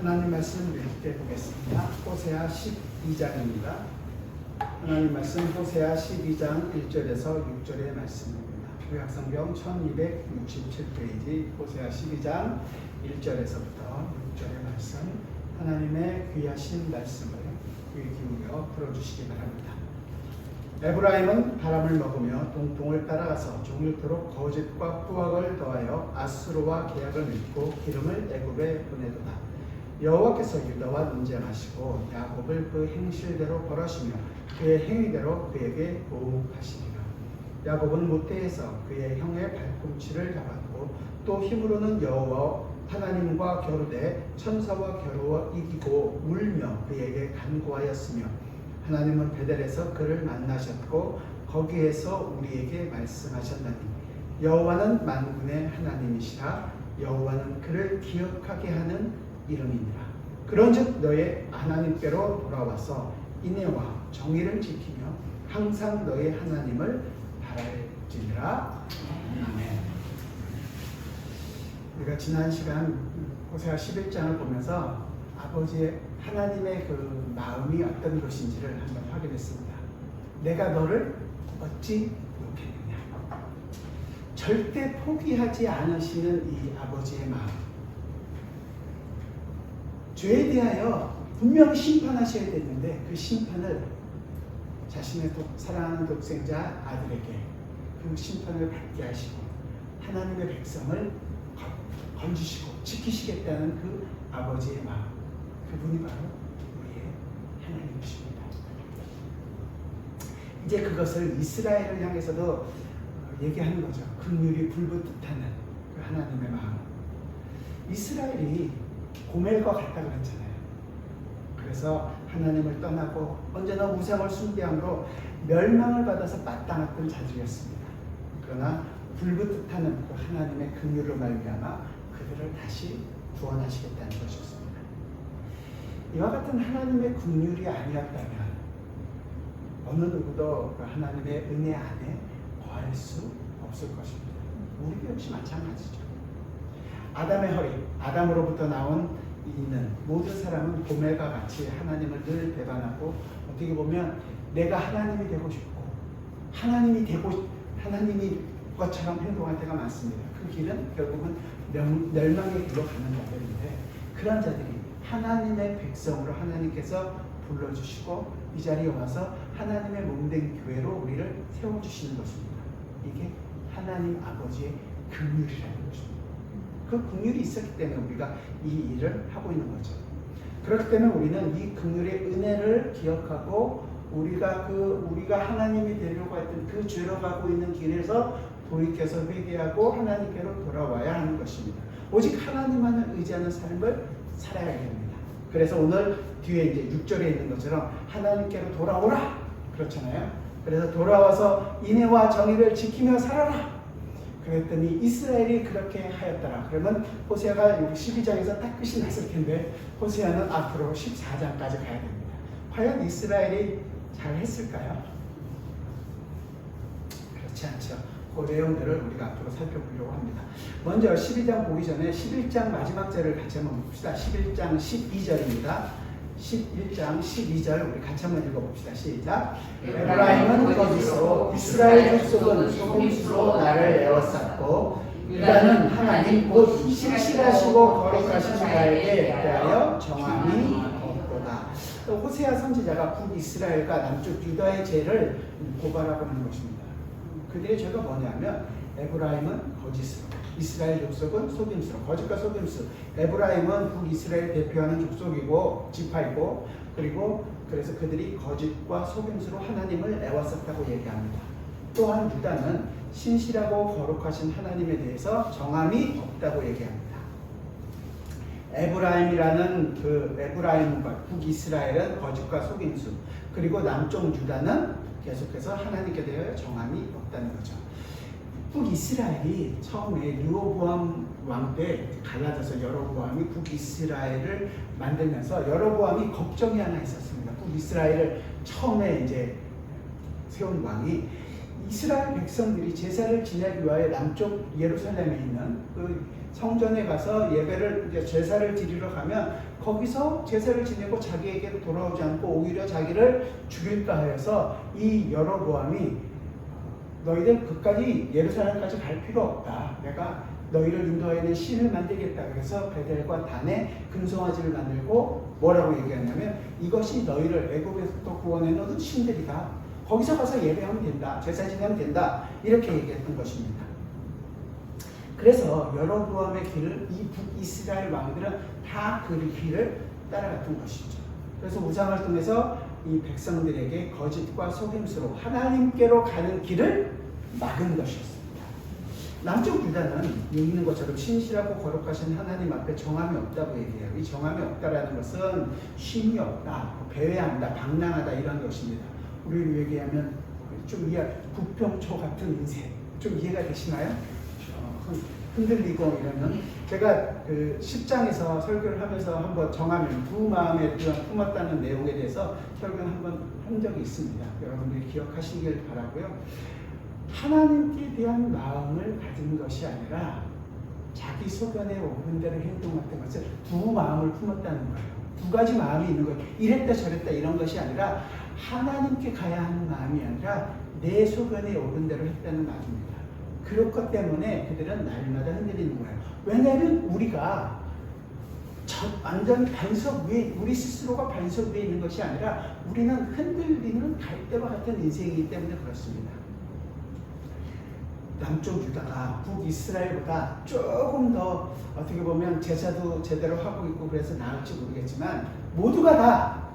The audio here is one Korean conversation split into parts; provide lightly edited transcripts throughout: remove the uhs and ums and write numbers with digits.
하나님 말씀 읽게 보겠습니다. 호세아 12장입니다. 하나님 말씀 호세아 12장 1절에서 6절의 말씀입니다. 구약성경 1267페이지 호세아 12장 1절에서부터 6절의 말씀, 하나님의 귀하신 말씀을 귀 기울여 들어주시기 바랍니다. 에브라임은 바람을 먹으며 동풍을 따라가서 종일토록 거짓과 후악을 더하여 아수르와 계약을 맺고 기름을 애굽에 보내도다. 여호와께서 유다와 논쟁하시고 야곱을 그 행실대로 벌하시며 그의 행위대로 그에게 보응하시리라. 야곱은 모태에서 그의 형의 발꿈치를 잡았고 또 힘으로는 여호와 하나님과 겨루되 천사와 겨루어 이기고 울며 그에게 간구하였으며 하나님은 베델에서 그를 만나셨고 거기에서 우리에게 말씀하셨나니 여호와는 만군의 하나님이시라. 여호와는 그를 기억하게 하는 이름이니라. 그런즉 너의 하나님께로 돌아와서 인애와 정의를 지키며 항상 너의 하나님을 바랄지니라. 아멘. 우리가 지난 시간 호세아 11장을 보면서 아버지의 하나님의 그 마음이 어떤 것인지를 한번 확인했습니다. 내가 너를 어찌 욕했느냐. 절대 포기하지 않으시는 이 아버지의 마음. 죄에 대하여 분명히 심판하셔야 되는데 그 심판을 자신의 사랑하는 독생자 아들에게 그 심판을 받게 하시고 하나님의 백성을 건지시고 지키시겠다는 그 아버지의 마음, 그분이 바로 우리의 하나님이십니다. 이제 그것을 이스라엘을 향해서도 얘기하는 거죠. 긍휼이 불붙듯 하는 그 하나님의 마음. 이스라엘이 고멜과 같다고 했잖아요. 그래서 하나님을 떠나고 언제나 우상을 숭배함으로 멸망을 받아서 마땅했던 자들이었습니다. 그러나 불붙듯 하는 그 하나님의 긍휼로 말미암아 그들을 다시 구원하시겠다는 것이었습니다. 이와 같은 하나님의 긍휼이 아니었다면 어느 누구도 그 하나님의 은혜 안에 거할 수 없을 것입니다. 우리도 역시 마찬가지죠. 아담의 허리, 아담으로부터 나온 이는 모든 사람은 고멜과 같이 하나님을 늘 배반하고 어떻게 보면 내가 하나님이 되고 싶고 하나님이 것처럼 행동할 때가 많습니다. 그 길은 결국은 멸망의 길로 가는 자들인데 그런 자들이 하나님의 백성으로 하나님께서 불러주시고 이 자리에 와서 하나님의 몸된 교회로 우리를 세워주시는 것입니다. 이게 하나님 아버지의 긍휼이라는 것입니다. 그 긍휼이 있었기 때문에 우리가 이 일을 하고 있는 거죠. 그렇기 때문에 우리는 이 긍휼의 은혜를 기억하고 우리가 하나님이 되려고 했던 그 죄로 가고 있는 길에서 돌이켜서 회개하고 하나님께로 돌아와야 하는 것입니다. 오직 하나님만을 의지하는 삶을 살아야 됩니다. 그래서 오늘 뒤에 이제 6절에 있는 것처럼 하나님께로 돌아오라 그렇잖아요. 그래서 돌아와서 인애와 정의를 지키며 살아라. 그랬더니 이스라엘이 그렇게 하였더라. 그러면 호세아가 여기 12장에서 딱 끝이 났을 텐데 호세아는 앞으로 14장까지 가야 됩니다. 과연 이스라엘이 잘 했을까요? 그렇지 않죠. 그 내용들을 우리가 앞으로 살펴보려고 합니다. 먼저 12장 보기 전에 11장 마지막 절을 같이 한번 봅시다. 11장 12절입니다. 11장 12절 우리 같이 한번 읽어봅시다. 시작. 에브라임은 거짓으로 이스라엘 족속은 속임수로 나를 에워쌌고 유다는 하나님 곧 신실하시고 거룩하신 자에게 대하여 정함이 없도다. 호세아 선지자가 북이스라엘과 남쪽 유다의 죄를 고발하고 있는 것입니다. 그들의 죄가 뭐냐면 에브라임은 거짓으로 이스라엘 족속은 속임수로, 거짓과 속임수. 에브라임은 북이스라엘 대표하는 족속이고 지파이고 그리고 그래서 그들이 거짓과 속임수로 하나님을 애웠었다고 얘기합니다. 또한 유다는 신실하고 거룩하신 하나님에 대해서 정함이 없다고 얘기합니다. 에브라임과 북이스라엘은 거짓과 속임수, 그리고 남쪽 유다는 계속해서 하나님께 대하여 정함이 없다는 거죠. 북이스라엘이 처음에 르호보암 왕 때 갈라져서 여로보암이 북이스라엘을 만들면서 여로보암이 걱정이 하나 있었습니다. 북이스라엘을 처음에 이제 세운 왕이 이스라엘 백성들이 제사를 지내기 위하여 남쪽 예루살렘에 있는 그 성전에 가서 예배를 이제 제사를 드리러 가면 거기서 제사를 지내고 자기에게로 돌아오지 않고 오히려 자기를 죽일까 하여서 이 여로보암이 너희들 그까지 예루살렘까지 갈 필요 없다. 내가 너희를 인도하여 신을 만들겠다. 그래서 베델과 단에 금송아지를 만들고 뭐라고 얘기하냐면 이것이 너희를 애굽에서부터 구원해 놓은 신들이다. 거기서 가서 예배하면 된다. 제사 지내면 된다. 이렇게 얘기했던 것입니다. 그래서 여로보암의 길을 이 북이스라엘 왕들은 다 그 길을 따라갔던 것이죠. 그래서 우상을 통해서 이 백성들에게 거짓과 속임수로 하나님께로 가는 길을 막은 것이었습니다. 남쪽 유다는 여기 있는 것처럼 신실하고 거룩하신 하나님 앞에 정함이 없다고 얘기해요. 이 정함이 없다라는 것은 쉼이 없다, 배회한다, 방랑하다 이런 것입니다. 우리를 얘기하면 좀 부평초 같은 인생 좀 이해가 되시나요? 흔들리고 이러면 제가 그 10장에서 설교를 하면서 한번 정함을 두 마음에 품었다는 내용에 대해서 설교를 한번 한 적이 있습니다. 여러분들이 기억하시길 바라고요. 하나님께 대한 마음을 가진 것이 아니라 자기 소견에 오는 대로 행동했던 것을 두 마음을 품었다는 거예요. 두 가지 마음이 있는 거예요. 이랬다 저랬다 이런 것이 아니라 하나님께 가야 하는 마음이 아니라 내 소견에 오른 대로 했다는 말입니다. 그렇기 때문에 그들은 날마다 흔들리는 거예요. 왜냐하면 우리가 완전히 반석 위에, 우리 스스로가 반석 위에 있는 것이 아니라 우리는 흔들리는 갈대와 같은 인생이기 때문에 그렇습니다. 남쪽 유다가 북이스라엘보다 조금 더 어떻게 보면 제사도 제대로 하고 있고 그래서 나을지 모르겠지만 모두가 다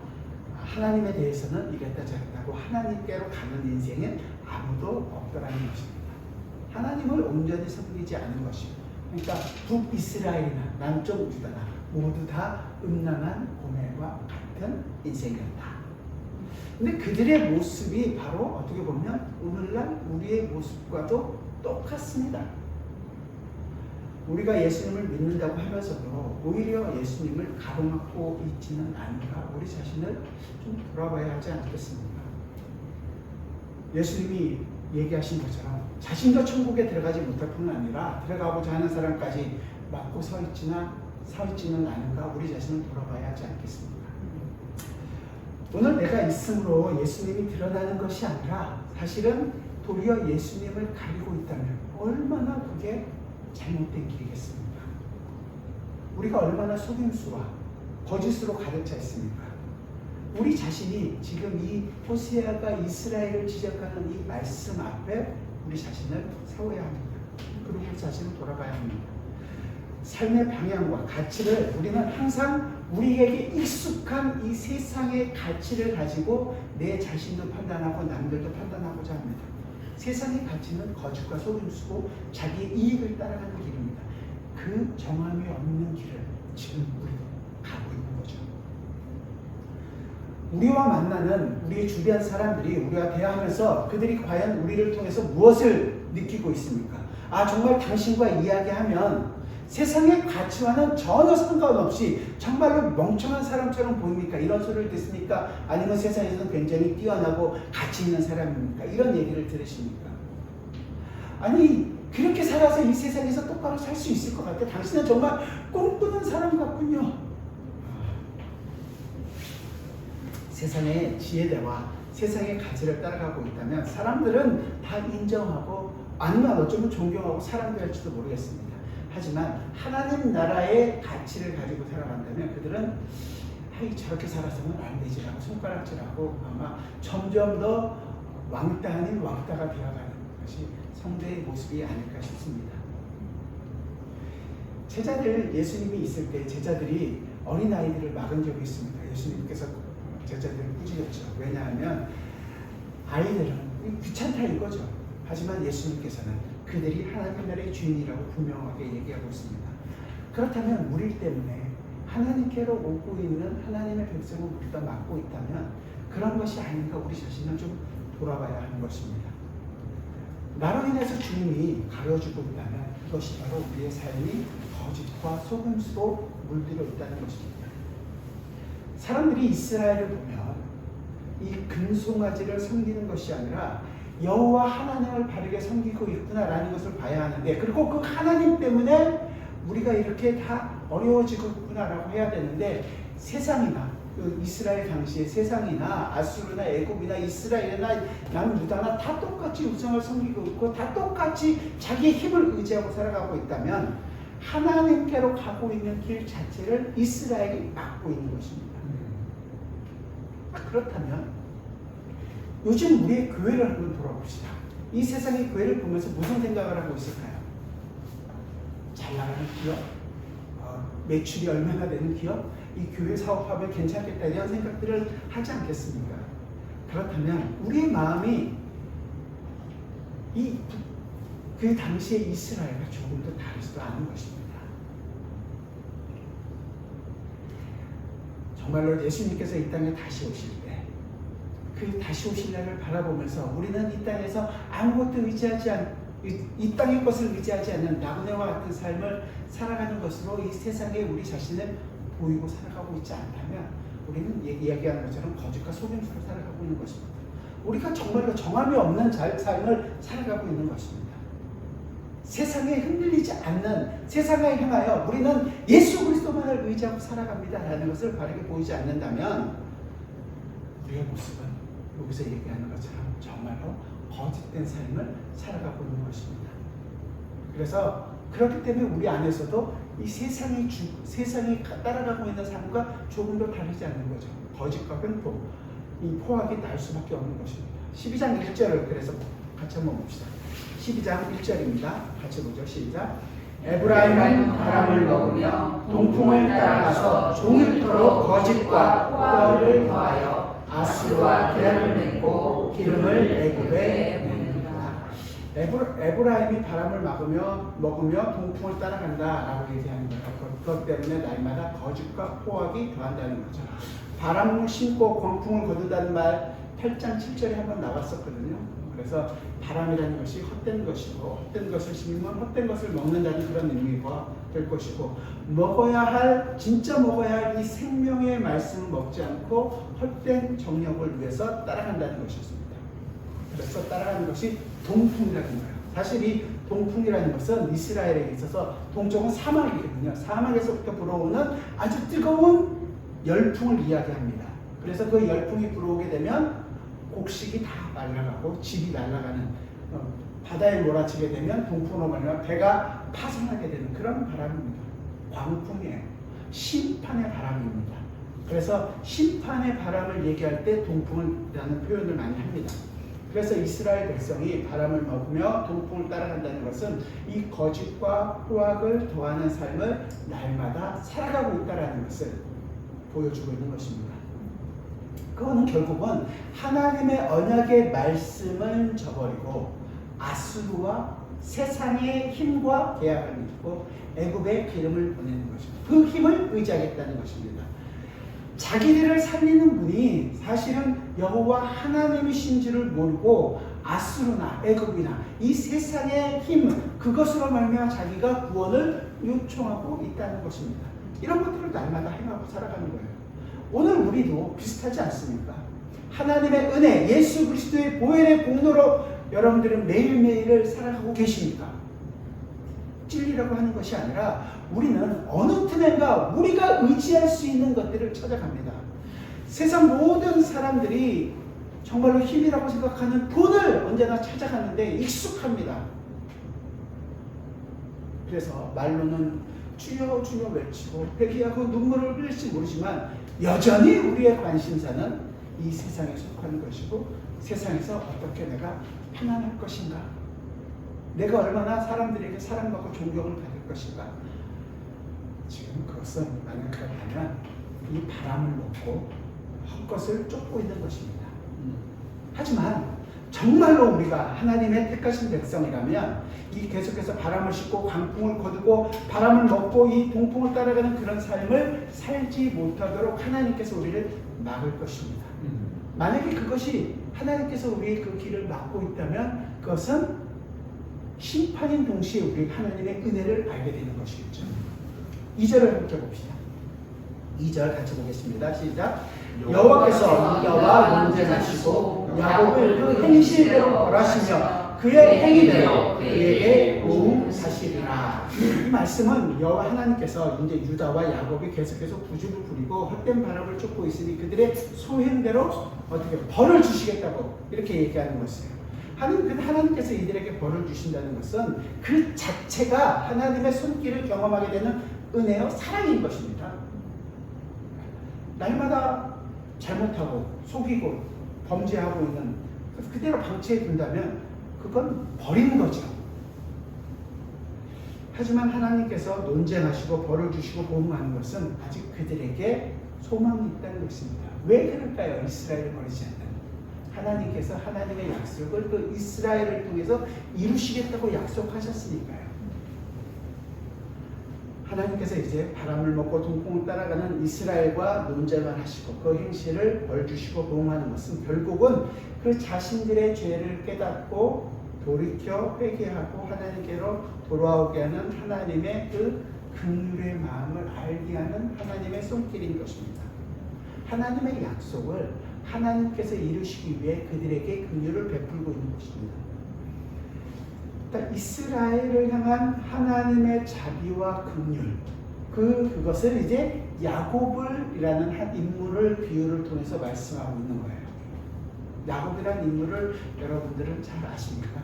하나님에 대해서는 이랬다 저랬다고 하나님께로 가는 인생은 아무도 없더라는 것입니다. 하나님을 온전히 섬기지 않은 것입니다. 그러니까 북이스라엘이나 남쪽 유다나 모두 다 음란한 고멜과 같은 인생이었다. 근데 그들의 모습이 바로 어떻게 보면 오늘날 우리의 모습과도 똑같습니다. 우리가 예수님을 믿는다고 하면서도 오히려 예수님을 가로막고 있지는 않은가 우리 자신을 좀 돌아봐야 하지 않겠습니까? 예수님이 얘기하신 것처럼 자신도 천국에 들어가지 못할 뿐 아니라 들어가고자 하는 사람까지 막고 서 있지는 않은가 우리 자신을 돌아봐야 하지 않겠습니까? 오늘 내가 있음으로 예수님이 드러나는 것이 아니라 사실은 도리어 예수님을 가리고 있다면 얼마나 그게 잘못된 길이겠습니까? 우리가 얼마나 속임수와 거짓으로 가득 차 있습니까? 우리 자신이 지금 이 호세아가 이스라엘을 지적하는 이 말씀 앞에 우리 자신을 세워야 합니다. 그리고 우리 자신을 돌아봐야 합니다. 삶의 방향과 가치를 우리는 항상 우리에게 익숙한 이 세상의 가치를 가지고 내 자신도 판단하고 남들도 판단하고자 합니다. 세상의 가치는 거짓과 속임수고 자기의 이익을 따라가는 길입니다. 그 정함이 없는 길을 지금 우리도 가고 있는 거죠. 우리와 만나는 우리의 주변 사람들이 우리와 대화하면서 그들이 과연 우리를 통해서 무엇을 느끼고 있습니까? 아, 정말 당신과 이야기하면 세상의 가치와는 전혀 상관없이 정말로 멍청한 사람처럼 보입니까? 이런 소리를 듣습니까? 아니면 세상에서는 굉장히 뛰어나고 가치 있는 사람입니까? 이런 얘기를 들으십니까? 아니, 그렇게 살아서 이 세상에서 똑바로 살 수 있을 것 같아. 당신은 정말 꿈꾸는 사람 같군요. 세상의 지혜대와 세상의 가치를 따라가고 있다면 사람들은 다 인정하고 아니면 어쩌면 존경하고 사랑될지도 모르겠습니다. 하지만 하나님 나라의 가치를 가지고 살아간다면 그들은 아이 저렇게 살아서는 안 되지라고 손가락질하고 아마 점점 더 왕따 아닌 왕따가 되어가는 것이 성도의 모습이 아닐까 싶습니다. 제자들 예수님이 있을 때 제자들이 어린아이들을 막은 적이 있습니다. 예수님께서 제자들을 꾸짖었죠. 왜냐하면 아이들은 귀찮다 이거죠. 하지만 예수님께서는 그들이 하나님 나라의 주인이라고 분명하게 얘기하고 있습니다. 그렇다면 우리 때문에 하나님께로 오고 있는 하나님의 백성을 우리가 막고 있다면 그런 것이 아닌가 우리 자신을 좀 돌아봐야 하는 것입니다. 나로 인해서 주님이 가려주고 있다면 그것이 바로 우리의 삶이 거짓과 속임수로 물들어 있다는 것입니다. 사람들이 이스라엘을 보면 이 금송아지를 섬기는 것이 아니라 여호와 하나님을 바르게 섬기고 있구나라는 것을 봐야 하는데, 그리고 그 하나님 때문에 우리가 이렇게 다 어려워지고 있구나라고 해야 되는데, 세상이나 그 이스라엘 당시의 세상이나 아수르나 애굽이나 이스라엘이나 남유다나 다 똑같이 우상을 섬기고 있고 다 똑같이 자기의 힘을 의지하고 살아가고 있다면 하나님께로 가고 있는 길 자체를 이스라엘이 막고 있는 것입니다. 그렇다면 요즘 우리의 교회를 한번 돌아봅시다. 이 세상의 교회를 보면서 무슨 생각을 하고 있을까요? 잘 나가는 기업, 매출이 얼마나 되는 기업, 이 교회 사업하면 괜찮겠다 이런 생각들을 하지 않겠습니까? 그렇다면 우리의 마음이 그 당시의 이스라엘과 조금 더 다르지도 않은 것입니다. 정말로 예수님께서 이 땅에 다시 오실 때, 그 다시 오실 날을 바라보면서 우리는 이 땅에서 아무것도 이 땅의 것을 의지하지 않는 나그네와 같은 삶을 살아가는 것으로 이 세상에 우리 자신을 보이고 살아가고 있지 않다면 우리는 이야기하는 것처럼 거짓과 속임수로 살아가고 있는 것입니다. 우리가 정말로 정함이 없는 삶을 살아가고 있는 것입니다. 세상에 흔들리지 않는, 세상에 향하여 우리는 예수 그리스도만을 의지하고 살아갑니다라는 것을 바르게 보이지 않는다면 우리의 모습은 여기서 얘기하는 것처럼 정말로 거짓된 삶을 살아가고 있는 것입니다. 그래서 그렇기 때문에 우리 안에서도 이 세상이 따라가고 있는 삶과 조금 더 다르지 않는 거죠. 거짓과 횡포, 이 포악이 날 수밖에 없는 것입니다. 12장 1절을 그래서 같이 한번 봅시다. 12장 1절입니다. 같이 보죠. 시작. 에브라임은 바람을 먹으며 동풍을 따라가서 종일토록 거짓과 포악을 더하여 아수르와 계략을 맺고 기름을 애굽에 에브라임이 바람을 먹으며 동풍을 따라간다라고 얘기하는 거예요. 그것 때문에 날마다 거짓과 포악이 더한다는 거죠. 바람을 심고 광풍을 거둔다는 말 8장 7절에 한번 나왔었거든요. 그래서 바람이라는 것이 헛된 것이고, 헛된 것을 심으면 헛된 것을 먹는다는 그런 의미가 될 것이고, 진짜 먹어야 할 이 생명의 말씀을 먹지 않고 헛된 정력을 위해서 따라간다는 것이었습니다. 그래서 따라가는 것이 동풍이라는 거예요. 사실 이 동풍이라는 것은 이스라엘에 있어서 동쪽은 사막이거든요. 사막에서부터 불어오는 아주 뜨거운 열풍을 이야기합니다. 그래서 그 열풍이 불어오게 되면 곡식이 다 날아가고 집이 날아가는, 바다에 몰아치게 되면 동풍으로 말하면 배가 파손하게 되는 그런 바람입니다. 광풍이에요. 심판의 바람입니다. 그래서 심판의 바람을 얘기할 때 동풍이라는 표현을 많이 합니다. 그래서 이스라엘 백성이 바람을 먹으며 동풍을 따라간다는 것은 이 거짓과 포악을 더하는 삶을 날마다 살아가고 있다는 것을 보여주고 있는 것입니다. 그거는 결국은 하나님의 언약의 말씀을 저버리고 아수르와 세상의 힘과 계약을 맺고 애굽에 기름을 보내는 것입니다. 그 힘을 의지하겠다는 것입니다. 자기들을 살리는 분이 사실은 여호와 하나님이신 줄을 모르고 아수르나 애굽이나 이 세상의 힘, 그것으로 말미암아 자기가 구원을 요청하고 있다는 것입니다. 이런 것들을 날마다 행하고 살아가는 거예요. 오늘 우리도 비슷하지 않습니까? 하나님의 은혜, 예수 그리스도의 보혈의 공로로 여러분들은 매일매일을 살아가고 계십니까? 진리라고 하는 것이 아니라 우리는 어느 틈엔가 우리가 의지할 수 있는 것들을 찾아갑니다. 세상 모든 사람들이 정말로 힘이라고 생각하는 돈을 언제나 찾아가는데 익숙합니다. 그래서 말로는 주여 주여 외치고 회개하고 눈물을 흘릴지 모르지만 여전히 우리의 관심사는 이 세상에 속하는 것이고, 세상에서 어떻게 내가 편안할 것인가, 내가 얼마나 사람들에게 사랑받고 존경을 받을 것인가. 지금 그것은 만약 그렇다면 이 바람을 먹고 헛것을 쫓고 있는 것입니다. 하지만 정말로 우리가 하나님의 택하신 백성이라면 이 계속해서 바람을 싣고 광풍을 거두고 바람을 먹고 이 동풍을 따라가는 그런 삶을 살지 못하도록 하나님께서 우리를 막을 것입니다. 만약에 그것이 하나님께서 우리의 그 길을 막고 있다면 그것은 심판인 동시에 우리 하나님의 은혜를 알게 되는 것이겠죠. 2절을 함께 봅시다. 2절 같이 보겠습니다. 시작. 여호와께서 유다와 논쟁하시고 야곱을 그 행실대로 벌하시며 그의 행위대로 그에게 보응하시리라. 이 말씀은 여호와 하나님께서 이제 유다와 야곱이 계속해서 부주를 부리고 헛된 바람을 쫓고 있으니 그들의 소행대로 어떻게 벌을 주시겠다고 이렇게 얘기하는 것이에요. 하나님께서 이들에게 벌을 주신다는 것은 그 자체가 하나님의 손길을 경험하게 되는 은혜요 사랑인 것입니다. 날마다 잘못하고 속이고 범죄하고 있는 그대로 방치해 둔다면 그건 버리는 거죠. 하지만 하나님께서 논쟁하시고 벌을 주시고 보응하는 것은 아직 그들에게 소망이 있다는 것입니다. 왜 그럴까요? 이스라엘을 버리지 않는 하나님께서 하나님의 약속을 그 이스라엘을 통해서 이루시겠다고 약속하셨으니까요. 하나님께서 이제 바람을 먹고 동풍을 따라가는 이스라엘과 논쟁을 하시고 그 행실을 벌 주시고 보응하는 것은 결국은 그 자신들의 죄를 깨닫고 돌이켜 회개하고 하나님께로 돌아오게 하는 하나님의 그 긍휼의 마음을 알게 하는 하나님의 손길인 것입니다. 하나님의 약속을 하나님께서 이루시기 위해 그들에게 긍휼을 베풀고 있는 것입니다. 그러니까 이스라엘을 향한 하나님의 자비와 긍휼, 그것을 이제 야곱이라는 한 인물을 비유를 통해서 말씀하고 있는 거예요. 야곱이라는 인물을 여러분들은 잘 아십니까?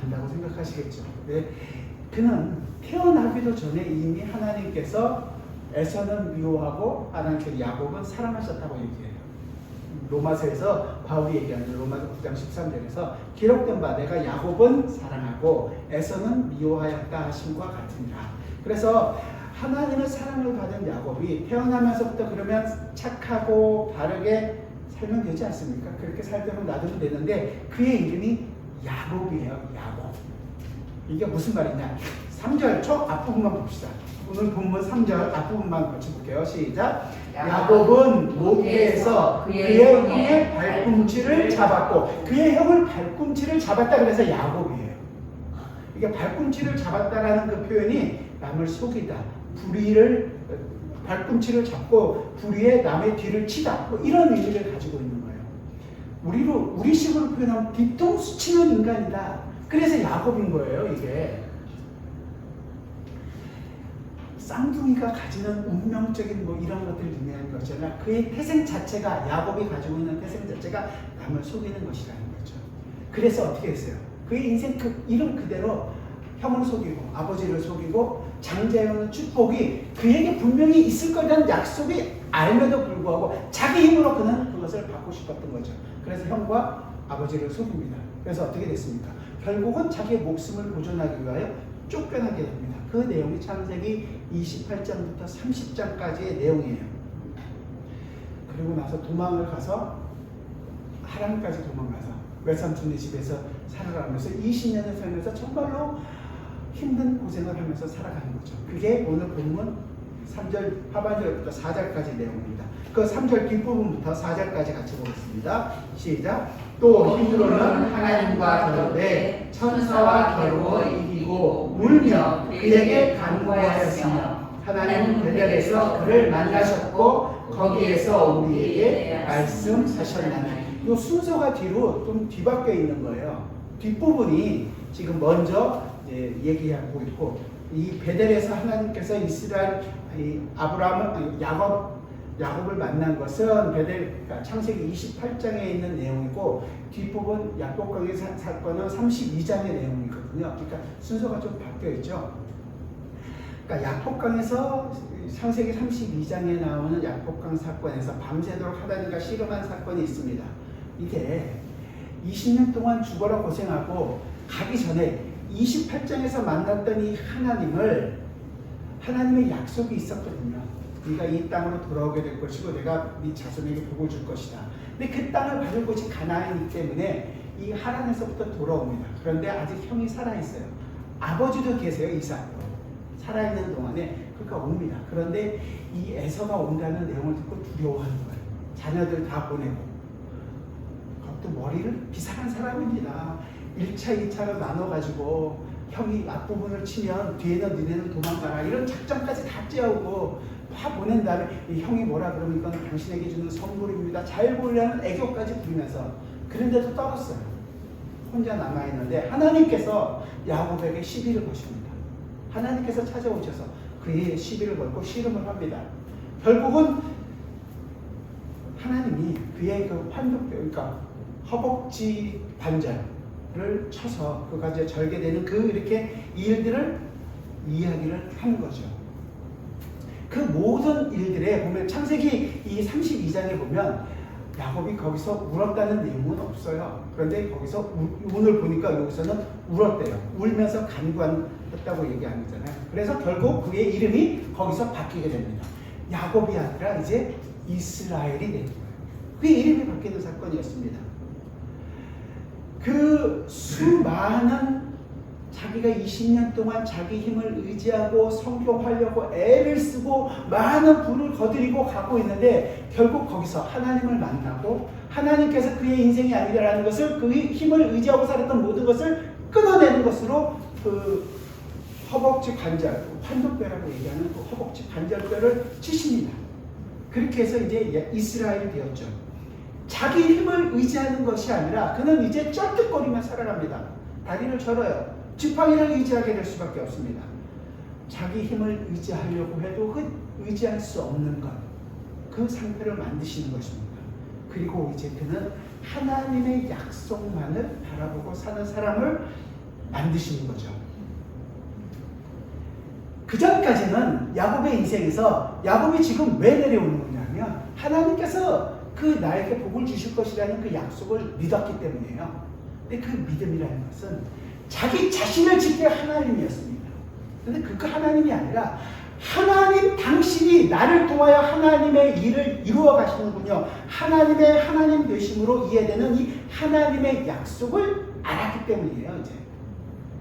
안다고 생각하시겠죠. 네. 그는 태어나기도 전에 이미 하나님께서 에서는 미워하고 하나님께서 야곱은 사랑하셨다고 얘기해요. 로마서에서 바울이 얘기하는 로마서 9장 13절에서 기록된 바 내가 야곱은 사랑하고 에서는 미워하였다 하심과 같으니라. 그래서 하나님의 사랑을 받은 야곱이 태어나면서부터 그러면 착하고 바르게 살면 되지 않습니까? 그렇게 살도록 놔두면 되는데 그의 이름이 야곱이에요. 야곱. 이게 무슨 말이냐? 3절 초 앞부분만 봅시다. 오늘 본문 3절 앞부분만 같이 볼게요. 시작. 야곱은 모기에서 그의 형의 발꿈치를 잡았고 그의 형을 발꿈치를 잡았다 그래서 야곱이에요. 이게 발꿈치를 잡았다라는 그 표현이 남을 속이다, 불의를 발꿈치를 잡고 불의에 남의 뒤를 치다 뭐 이런 의미를 가지고 있는 거예요. 우리식으로 표현하면 뒤통수 치는 인간이다. 그래서 야곱인 거예요. 이게 쌍둥이가 가지는 운명적인 뭐 이런 것들을 의미하는 것이잖아. 그의 태생 자체가 야곱이 가지고 있는 태생 자체가 남을 속이는 것이라는 거죠. 그래서 어떻게 했어요? 그의 인생 그 이름 그대로 형을 속이고 아버지를 속이고 장자여는 축복이 그에게 분명히 있을 거라는 약속이 알면도 불구하고 자기 힘으로 그는 그것을 받고 싶었던 거죠. 그래서 형과 아버지를 속입니다. 그래서 어떻게 됐습니까? 결국은 자기의 목숨을 보존하기 위하여 쫓겨나게 됩니다. 그 내용이 창세기 28장부터 30장까지의 내용이에요. 그리고 나서 도망을 가서 하란까지 도망가서 외삼촌의 집에서 살아가면서 20년을 살면서 정말로 힘든 고생을 하면서 살아가는 거죠. 그게 오늘 본문 3절 하반절부터 4절까지 내용입니다. 그 3절 뒷부분부터 4절까지 같이 보겠습니다. 시작. 또 히브론은 하나님과 겨루되 천사와 겨루어 이기고 울며 그에게 간구하였으며 하나님 베델에서 그를 만나셨고 거기에서 우리에게 말씀하셨나니. 이 순서가 뒤로 좀 뒤바뀌어 있는 거예요. 뒷부분이 지금 먼저 얘기하고 있고 이 베델에서 하나님께서 이스라엘 야곱을 만난 것은 베델 창세기 28장에 있는 내용이고 뒷부분 야복강의 사건은 32장의 내용이거든요. 그러니까 순서가 좀 바뀌어 있죠. 그러니까 야복강에서 창세기 32장에 나오는 야복강 사건에서 밤새도록 하다니가 씨름한 사건이 있습니다. 이게 20년 동안 죽어라 고생하고 가기 전에 28장에서 만났던 이 하나님의 약속이 있었거든요. 네가 이 땅으로 돌아오게 될 것이고 내가 네 자손에게 복을 줄 것이다. 근데 그 땅을 받을 곳이 가나안이기 때문에 이 하란에서부터 돌아옵니다. 그런데 아직 형이 살아있어요. 아버지도 계세요. 이삭도 살아있는 동안에 그러니까 옵니다. 그런데 이 에서가 온다는 내용을 듣고 두려워하는 거예요. 자녀들 다 보내고 그것도 머리를 비상한 사람입니다. 1차, 2차로 나눠가지고 형이 앞부분을 치면 뒤에는 니네는 도망가라 이런 작전까지 다 짜오고 다 보낸 다음에 이 형이 뭐라 그러면 이건 당신에게 주는 선물입니다. 잘 보려는 애교까지 부리면서 그런데도 떨었어요. 혼자 남아있는데 하나님께서 야곱에게 시비를 거십니다. 하나님께서 찾아오셔서 그의 시비를 걸고 씨름을 합니다. 결국은 하나님이 그의 그 그러니까 허벅지 관절을 쳐서 그가 이제 절개되는 그 이렇게 일들을 이야기를 하는 거죠. 그 모든 일들에 보면 창세기 이 32장에 보면 야곱이 거기서 울었다는 내용은 없어요. 그런데 거기서 오늘 보니까 여기서는 울었대요. 울면서 간구했다고 얘기하는 거잖아요. 그래서 결국 그의 이름이 거기서 바뀌게 됩니다. 야곱이 아니라 이제 이스라엘이 되는 거예요. 그의 이름이 바뀌는 사건이었습니다. 그 수많은 자기가 20년 동안 자기 힘을 의지하고 성공하려고 애를 쓰고 많은 부를 거두리고 가고 있는데 결국 거기서 하나님을 만나고 하나님께서 그의 인생이 아니라는 것을 그의 힘을 의지하고 살았던 모든 것을 끊어내는 것으로 그 허벅지 관절, 환독뼈라고 얘기하는 그 허벅지 관절뼈를 치십니다. 그렇게 해서 이제 이스라엘이 되었죠. 자기 힘을 의지하는 것이 아니라 그는 이제 쩔뚝거리며 살아갑니다. 다리를 절어요. 지팡이를 의지하게 될 수밖에 없습니다. 자기 힘을 의지하려고 해도 의지할 수 없는 것, 그 상태를 만드시는 것입니다. 그리고 이제 그는 하나님의 약속만을 바라보고 사는 사람을 만드시는 거죠. 그 전까지는 야곱의 인생에서 야곱이 지금 왜 내려오는 거냐면 하나님께서 그 나에게 복을 주실 것이라는 그 약속을 믿었기 때문이에요. 근데 그 믿음이라는 것은 자기 자신을 지킬 하나님이었습니다. 그런데 그 하나님이 아니라 하나님 당신이 나를 통하여 하나님의 일을 이루어 가시는군요. 하나님의 하나님 되심으로 이해되는 이 하나님의 약속을 알았기 때문이에요. 이제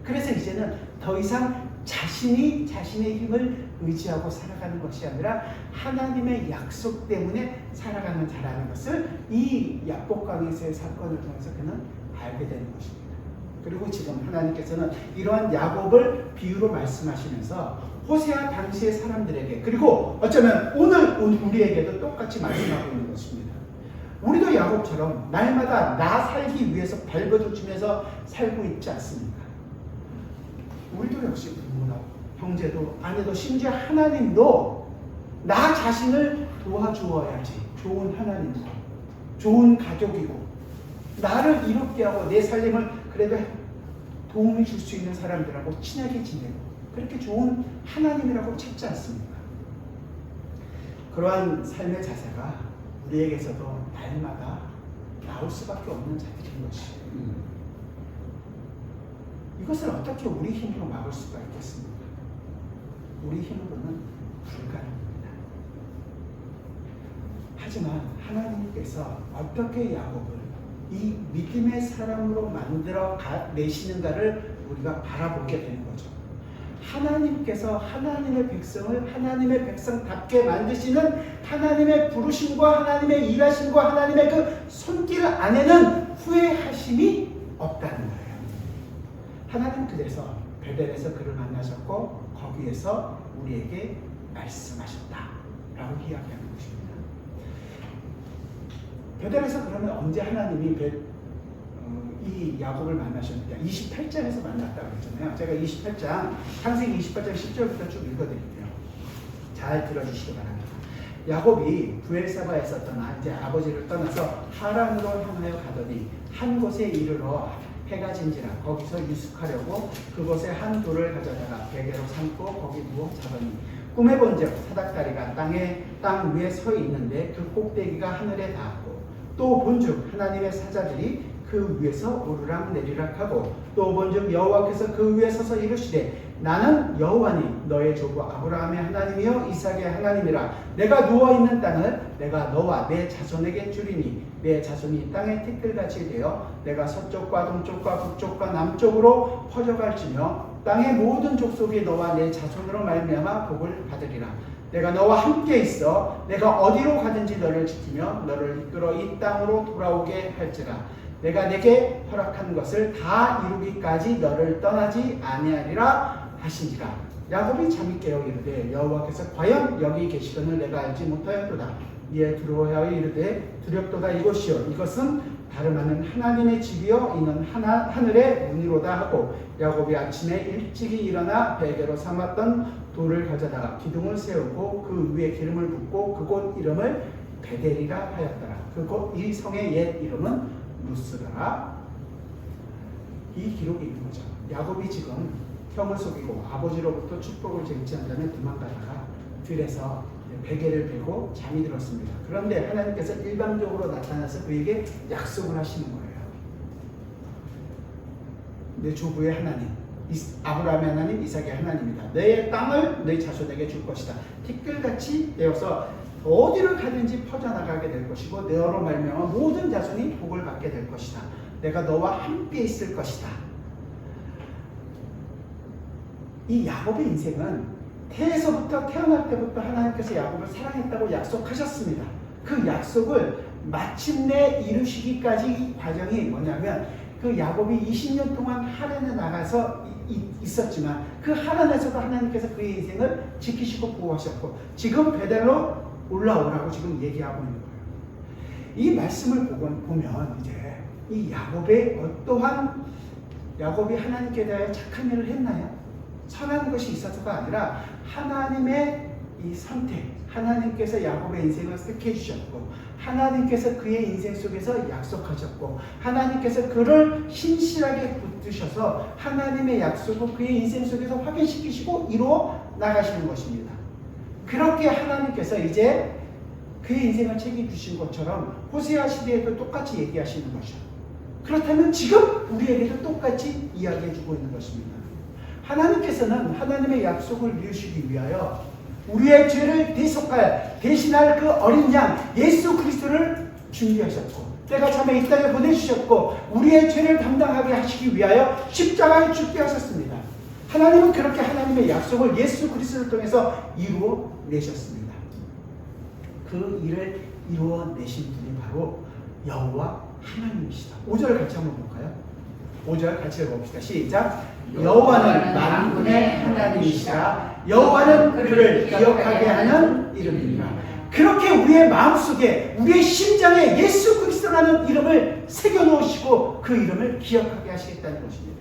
그래서 이제는 더 이상 자신이 자신의 힘을 의지하고 살아가는 것이 아니라 하나님의 약속 때문에 살아가는 자라는 것을 이 야복강에서의 사건을 통해서 그는 알게 되는 것입니다. 그리고 지금 하나님께서는 이러한 야곱을 비유로 말씀하시면서 호세아 당시의 사람들에게 그리고 어쩌면 오늘 우리에게도 똑같이 말씀하고 있는 것입니다. 우리도 야곱처럼 날마다 나 살기 위해서 발버둥치면서 살고 있지 않습니까? 우리도 역시 부모나 형제도 아내도 심지어 하나님도 나 자신을 도와주어야지 좋은 하나님이고 좋은 가족이고 나를 이롭게 하고 내 살림을 그래도 도움을 줄 수 있는 사람들하고 친하게 지내고 그렇게 좋은 하나님이라고 찾지 않습니까? 그러한 삶의 자세가 우리에게서도 날마다 나올 수밖에 없는 자들인 것이에요. 이것을 어떻게 우리 힘으로 막을 수가 있겠습니까? 우리 힘으로는 불가능합니다. 하지만 하나님께서 어떻게 야곱을 이 믿음의 사람으로 만들어 내시는가를 우리가 바라보게 되는 거죠. 하나님께서 하나님의 백성을 하나님의 백성답게 만드시는 하나님의 부르심과 하나님의 일하심과 하나님의 그 손길 안에는 후회하심이 없다는 거예요. 하나님 그래서 베델에서 그를 만나셨고 거기에서 우리에게 말씀하셨다라고 이야기하는 것입니다. 베델에서 그러면 언제 하나님이 이 야곱을 만나셨느냐? 28장에서 만났다고 했잖아요. 제가 28장 창세기 28장 10절부터 쭉 읽어드릴게요. 잘 들어주시기 바랍니다. 야곱이 부엘사바에서 떠나 이제 아버지를 떠나서 하란으로 향하여 가더니 한 곳에 이르러 해가 진지라 거기서 유숙하려고 그곳에 한 돌을 가져다가 베개로 삼고 거기 누워 자더니 꿈에 본즉 사닥다리가 땅 위에 서 있는데 그 꼭대기가 하늘에 닿았고 또 본즉 하나님의 사자들이 그 위에서 오르락 내리락 하고 또 본즉 여호와께서 그 위에 서서 이르시되 나는 여호와니 너의 조부 아브라함의 하나님이요 이삭의 하나님이라 내가 누워있는 땅을 내가 너와 내 자손에게 주리니 내 자손이 땅의 티끌같이 되어 내가 서쪽과 동쪽과 북쪽과 남쪽으로 퍼져갈지며 땅의 모든 족속이 너와 내 자손으로 말미암아 복을 받으리라. 내가 너와 함께 있어 내가 어디로 가든지 너를 지키며 너를 이끌어 이 땅으로 돌아오게 할지라. 내가 내게 허락한 것을 다 이루기까지 너를 떠나지 아니하리라 하시니라. 야곱이 잠이 깨어 이르되 여호와께서 과연 여기 계시거늘 내가 알지 못하였도다. 이에 두려워하여 이르되 두렵도다 이것이요 이것은 다름 아닌 하나님의 집이요 이는 하늘의 문이로다 하고 야곱이 아침에 일찍이 일어나 베개로 삼았던 돌을 가져다가 기둥을 세우고 그 위에 기름을 붓고 그곳 이름을 베델이라 하였더라. 그곳 이 성의 옛 이름은 루스더라. 이 기록이 있는 거죠. 야곱이 지금 형을 속이고 아버지로부터 축복을 쟁취한다면 도망가다가 들에서 베개를 베고 잠이 들었습니다. 그런데 하나님께서 일방적으로 나타나서 그에게 약속을 하시는 거예요. 내 조부의 하나님, 아브라함의 하나님, 이삭의 하나님이다. 너의 땅을 너희 자손에게 줄 것이다. 티끌같이 되어서 어디를 가든지 퍼져나가게 될 것이고 너로 말미암아 모든 자손이 복을 받게 될 것이다. 내가 너와 함께 있을 것이다. 이 야곱의 인생은 태에서부터 태어날 때부터 하나님께서 야곱을 사랑했다고 약속하셨습니다. 그 약속을 마침내 이루시기까지 과정이 뭐냐면 그 야곱이 20년 동안 하란에 나가서 있었지만 그 하란에서도 하나님께서 그의 인생을 지키시고 보호하셨고 지금 베델로 올라오라고 지금 얘기하고 있는 거예요. 이 말씀을 보면 이제 이 야곱의 어떠한 야곱이 하나님께 대하여 착한 일을 했나요? 선한 것이 있어서가 아니라 하나님의 이 선택, 하나님께서 야곱의 인생을 택해 주셨고 하나님께서 그의 인생 속에서 약속하셨고 하나님께서 그를 신실하게 붙드셔서 하나님의 약속을 그의 인생 속에서 확인시키시고 이루어 나가시는 것입니다. 그렇게 하나님께서 이제 그의 인생을 책임주신 것처럼 호세아 시대에도 똑같이 얘기하시는 거죠. 그렇다면 지금 우리에게도 똑같이 이야기해주고 있는 것입니다. 하나님께서는 하나님의 약속을 이루시기 위하여 우리의 죄를 대신할 그 어린 양 예수 그리스도를 준비하셨고 때가 참에 이 땅에 보내주셨고 우리의 죄를 담당하게 하시기 위하여 십자가에 죽게 하셨습니다. 하나님은 그렇게 하나님의 약속을 예수 그리스도를 통해서 이루어내셨습니다. 그 일을 이루어내신 분이 바로 여호와 하나님이시다. 5절 같이 한번 볼까요? 5절 같이 읽어봅시다. 시작. 여호와는 만군의 하나님이시라. 여호와는 그를 기억하게 하는 이름이니라. 그렇게 우리의 마음속에 우리의 심장에 예수 그리스도라는 이름을 새겨놓으시고 그 이름을 기억하게 하시겠다는 것입니다.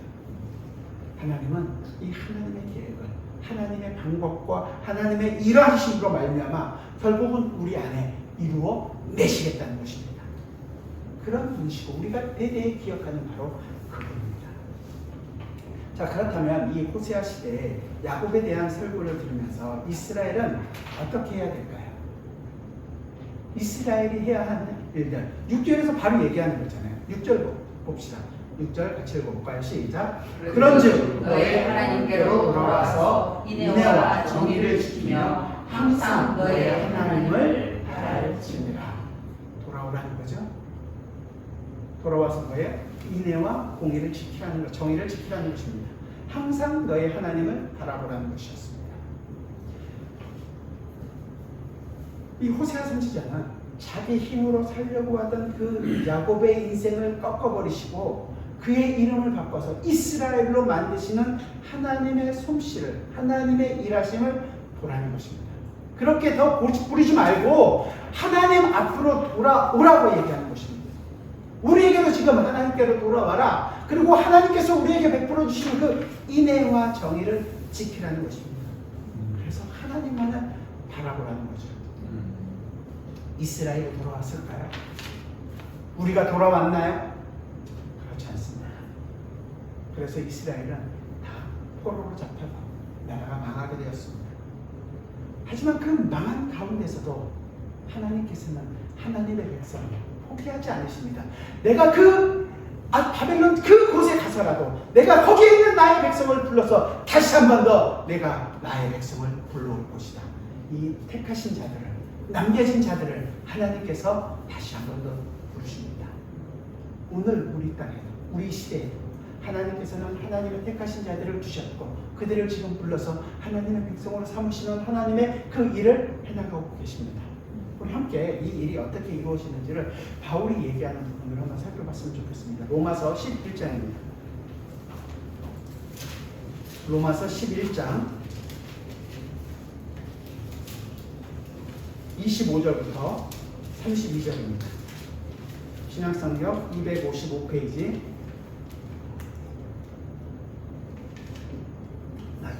하나님은 이 하나님의 계획을 하나님의 방법과 하나님의 일하심으로 말미암아 결국은 우리 안에 이루어 내시겠다는 것입니다. 그런 분이시고 우리가 대대히 기억하는 바로 그분입니다. 자, 그렇다면 이 호세아 시대에 야곱에 대한 설교를 들으면서 이스라엘은 어떻게 해야 될까요? 이스라엘이 해야 하는 일들 6절에서 바로 얘기하는 거잖아요. 6절 봅시다. 6절 같이 읽어볼까요? 시작. 그런즉 너의 하나님께로 돌아와서 인애와 정의를 지키며 항상 너의 하나님을 바랄지니라. 돌아오라는 거죠. 돌아와서 뭐예요? 인애와 공의를 지키라는 것, 정의를 지키라는 것입니다. 항상 너의 하나님을 바라보라는 것이었습니다. 이 호세아 선지자는 자기 힘으로 살려고 하던 그 야곱의 인생을 꺾어버리시고 그의 이름을 바꿔서 이스라엘로 만드시는 하나님의 솜씨를, 하나님의 일하심을 보라는 것입니다. 그렇게 더 부리지 말고 하나님 앞으로 돌아오라고 얘기하는 것입니다. 우리에게도 지금 하나님께로 돌아와라. 그리고 하나님께서 우리에게 베풀어 주시는 그 인애와 정의를 지키라는 것입니다. 그래서 하나님만을 바라보라는 거죠. 이스라엘이 돌아왔을까요? 우리가 돌아왔나요? 그렇지 않습니다. 그래서 이스라엘은 다 포로로 잡혀서 나라가 망하게 되었습니다. 하지만 그 망한 가운데서도 하나님께서는 하나님의 백성을 포기하지 않으십니다. 내가 바벨론 그곳에 가서라도 내가 거기에 있는 나의 백성을 불러서 다시 한 번 더 내가 나의 백성을 불러올 것이다. 이 택하신 자들을, 남겨진 자들을 하나님께서 다시 한 번 더 부르십니다. 오늘 우리 땅에도 우리 시대에도 하나님께서는 하나님의 택하신 자들을 주셨고 그들을 지금 불러서 하나님의 백성으로 삼으시는 하나님의 그 일을 해나가고 계십니다. 우리 함께 이 일이 어떻게 이루어지는지를 바울이 얘기하는 부분을 한번 살펴봤으면 좋겠습니다. 로마서 11장입니다. 로마서 11장 25절부터 32절입니다. 신약성경 255페이지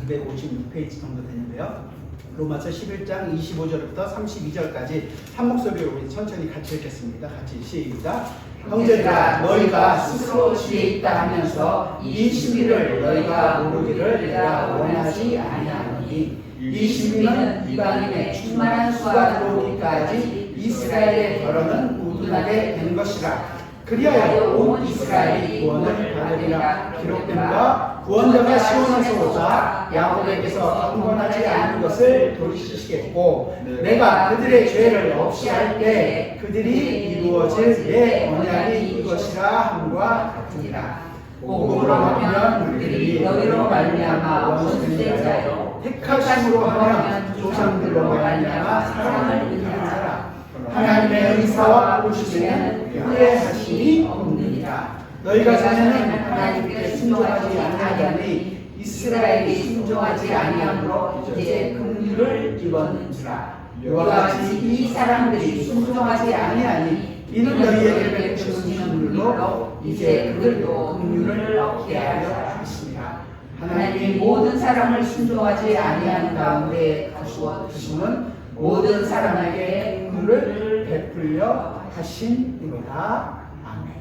256페이지 정도 되는데요. 로마서 11장 25절부터 32절까지 한 목소리로 우리 천천히 같이 읽겠습니다. 같이 시작. 형제들아 너희가 스스로 지혜 있다 하면서 이 신비를 너희가 모르기를 내가 원하지 아니하노니 이 신비는 이방인의 충만한 수가 들어오기까지 이스라엘의 결혼은 우둔하게 된 것이라. 그리하여 온 이스라엘이 구원을 받으리라 기록된 바 구원자가 시온에서 오사 야곱에게서 강권하지 않은 것을 돌이키시겠고 내가 그들의 죄를 없이 할 때 그들이 이루어질 내 언약이 이것이라 함과 같으니라. 복음으로 하면 그들이 너희로 말미암아 원수된 자요 택하심으로 하면 조상들로 말미암아 사랑을 얻는 자라. 하나님의 의사와 부르심에는 후회하심이 없느니라. 너희가 자네는 하나님께 순종하지 아니하더니 이스라엘이 순종하지 아니함으로 이제 긍휼을 입었는지라. 이와 같이 이 사람들이 순종하지 아니하니 이는 너희에게 베푸신 긍휼로 이제 그들도 긍휼을 얻게 하려 하심이라. 하나님이 모든 사람을 순종하지 아니하는 가운데 가두어 두심은 모든 사람에게 긍휼을 베풀려 하심이로다. 아멘.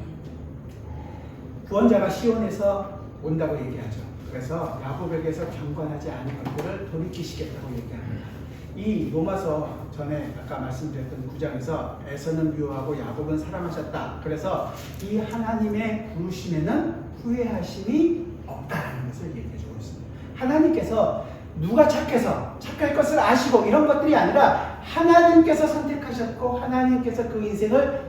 구원자가 시온에서 온다고 얘기하죠. 그래서 야곱에게서 경건하지 않은 것들을 돌이키시겠다고 얘기합니다. 이 로마서 전에 아까 말씀드렸던 9장에서 에서는 미워하고 야곱은 사랑하셨다. 그래서 이 하나님의 부르심에는 후회하심이 없다는 것을 얘기해주고 있습니다. 하나님께서 누가 착해서 착할 것을 아시고 이런 것들이 아니라 하나님께서 선택하셨고 하나님께서 그 인생을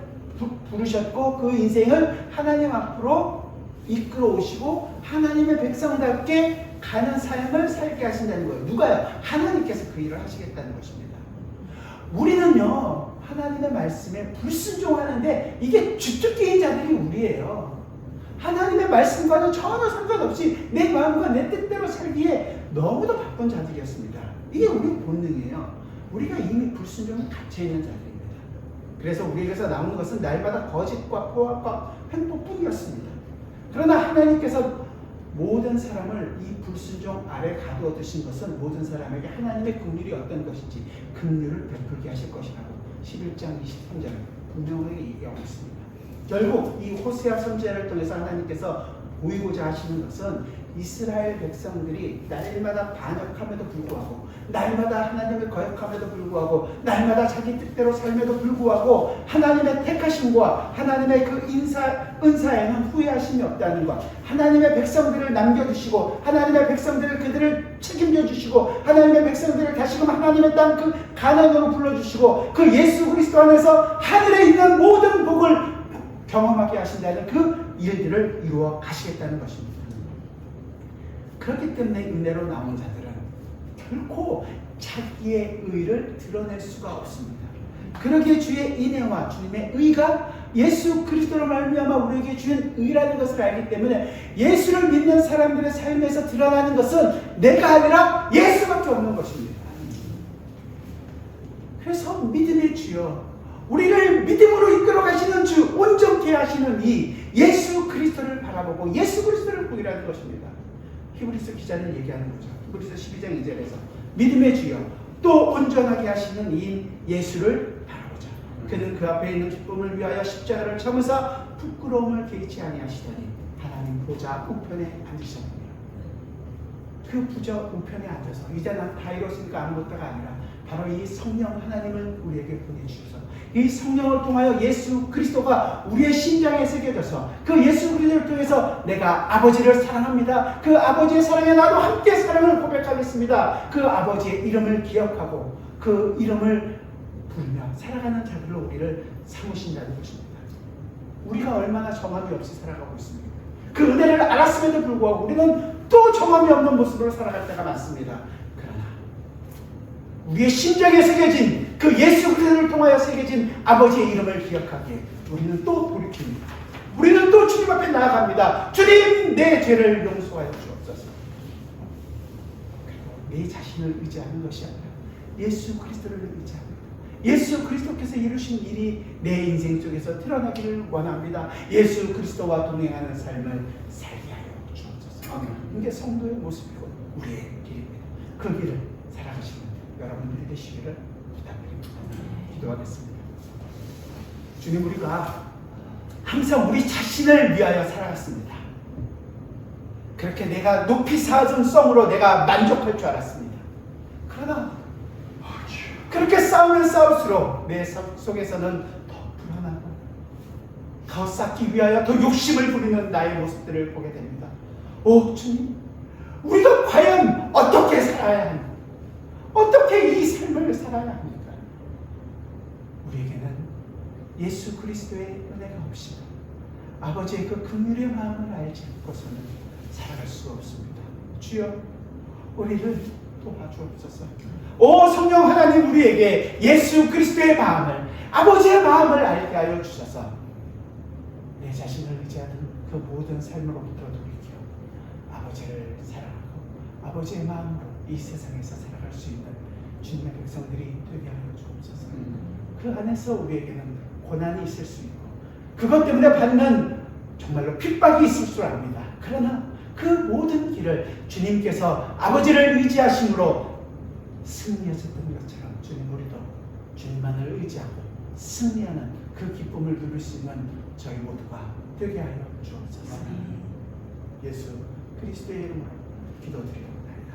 부르셨고 그 인생을 하나님 앞으로 이끌어 오시고 하나님의 백성답게 가는 삶을 살게 하신다는 거예요. 누가요? 하나님께서 그 일을 하시겠다는 것입니다. 우리는요 하나님의 말씀에 불순종하는데 이게 주특기인 자들이 우리예요. 하나님의 말씀과는 전혀 상관없이 내 마음과 내 뜻대로 살기에 너무도 바쁜 자들이었습니다. 이게 우리 본능이에요. 우리가 이미 불순종에 갇혀있는 자들입니다. 그래서 우리에게서 나오는 것은 날마다 거짓과 포악과 횡포뿐이었습니다. 그러나 하나님께서 모든 사람을 이 불순종 아래 가두어 두신 것은 모든 사람에게 하나님의 긍휼이 어떤 것인지 긍휼을 베풀게 하실 것이라고 11장 23절 분명하게 얘기하고 있습니다. 결국 이 호세아 선지자를 통해서 하나님께서 보이고자 하시는 것은 이스라엘 백성들이 날마다 반역함에도 불구하고 날마다 하나님을 거역함에도 불구하고 날마다 자기 뜻대로 삶에도 불구하고 하나님의 택하심과 하나님의 그 은사에는 후회하심이 없다는 것, 하나님의 백성들을 남겨주시고 하나님의 백성들을 그들을 책임져 주시고 하나님의 백성들을 다시금 하나님의 땅 그 가나안으로 불러주시고 그 예수 그리스도 안에서 하늘에 있는 모든 복을 경험하게 하신다는 그 일들을 이루어 가시겠다는 것입니다. 그렇기 때문에 은혜로 나온 자들은 결코 자기의 의를 드러낼 수가 없습니다. 그러기에 주의 인애와 주님의 의가 예수 그리스도로 말미암아 우리에게 주는 의라는 것을 알기 때문에 예수를 믿는 사람들의 삶에서 드러나는 것은 내가 아니라 예수밖에 없는 것입니다. 그래서 믿음의 주여, 우리를 믿음으로 이끌어 가시는 주, 온전케 하시는 이 예수 그리스도를 바라보고 예수 그리스도를 보이라는 것입니다. 히브리서 기자는 얘기하는 거죠. 히브리서 12장 2절에서 믿음의 주여 또 온전하게 하시는 이 예수를 바라보자. 그는 그 앞에 있는 기쁨을 위하여 십자가를 참으사 부끄러움을 개의치 아니하시더니 하나님 보좌 우편에 앉으셨느니라. 그 보좌 우편에 앉아서 이제 난 다 이뤘으니까 아무것도가 아니라 바로 이 성령 하나님을 우리에게 보내주셔서 이 성령을 통하여 예수 그리스도가 우리의 심장에 새겨져서 그 예수 그리스도를 통해서 내가 아버지를 사랑합니다. 그 아버지의 사랑에 나도 함께 사랑을 고백하겠습니다. 그 아버지의 이름을 기억하고 그 이름을 부르며 살아가는 자들로 우리를 삼으신다는 것입니다. 우리가 얼마나 정함이 없이 살아가고 있습니까? 그 은혜를 알았음에도 불구하고 우리는 또 정함이 없는 모습으로 살아갈 때가 많습니다. 그러나 우리의 심장에 새겨진 그 예수 그리스도를 통하여 새겨진 아버지의 이름을 기억하기에 우리는 또 돌이킵니다. 우리는 또 주님 앞에 나아갑니다. 주님, 내 죄를 용서하여 주옵소서. 그리고 내 자신을 의지하는 것이 아니라 예수 그리스도를 의지합니다. 예수 그리스도께서 이루신 일이 내 인생 속에서 드러나기를 원합니다. 예수 그리스도와 동행하는 삶을 살게 하여 주옵소서. 이게 성도의 모습이고 우리의 길입니다. 그 길을 살아가시는 여러분들이 되시기를 부탁드립니다. 기도하겠습니다. 주님, 우리가 항상 우리 자신을 위하여 살아갔습니다. 그렇게 내가 높이 쌓아준 성으로 내가 만족할 줄 알았습니다. 그러나 그렇게 싸우면 싸울수록 내 속에서는 더 불안하고 더 쌓기 위하여 더 욕심을 부리는 나의 모습들을 보게 됩니다. 오 주님, 우리가 과연 어떻게 살아야 합니까? 어떻게 이 삶을 살아야 합니까? 우리에게는 예수 그리스도의 은혜가 없이도 아버지의 그 긍휼의 마음을 알지 않고서는 살아갈 수가 없습니다. 주여, 우리를 도와주옵소서. 오 성령 하나님, 우리에게 예수 그리스도의 마음을, 아버지의 마음을 알게 하여 주셔서 내 자신을 의지하는 그 모든 삶으로부터 돌이켜 아버지를 사랑하고 아버지의 마음으로 이 세상에서 살아갈 수 있는 주님의 백성들이 되게 하여 주옵소서. 그 안에서 우리에게는 고난이 있을 수 있고 그것 때문에 받는 정말로 핍박이 있을 줄 압니다. 그러나 그 모든 길을 주님께서 아버지를 의지하심으로 승리하셨던 것처럼 주님, 우리도 주님만을 의지하고 승리하는 그 기쁨을 누릴 수 있는 저희 모두가 되게 하여 주옵소서. 예수 그리스도의 이름으로 기도드리옵나이다.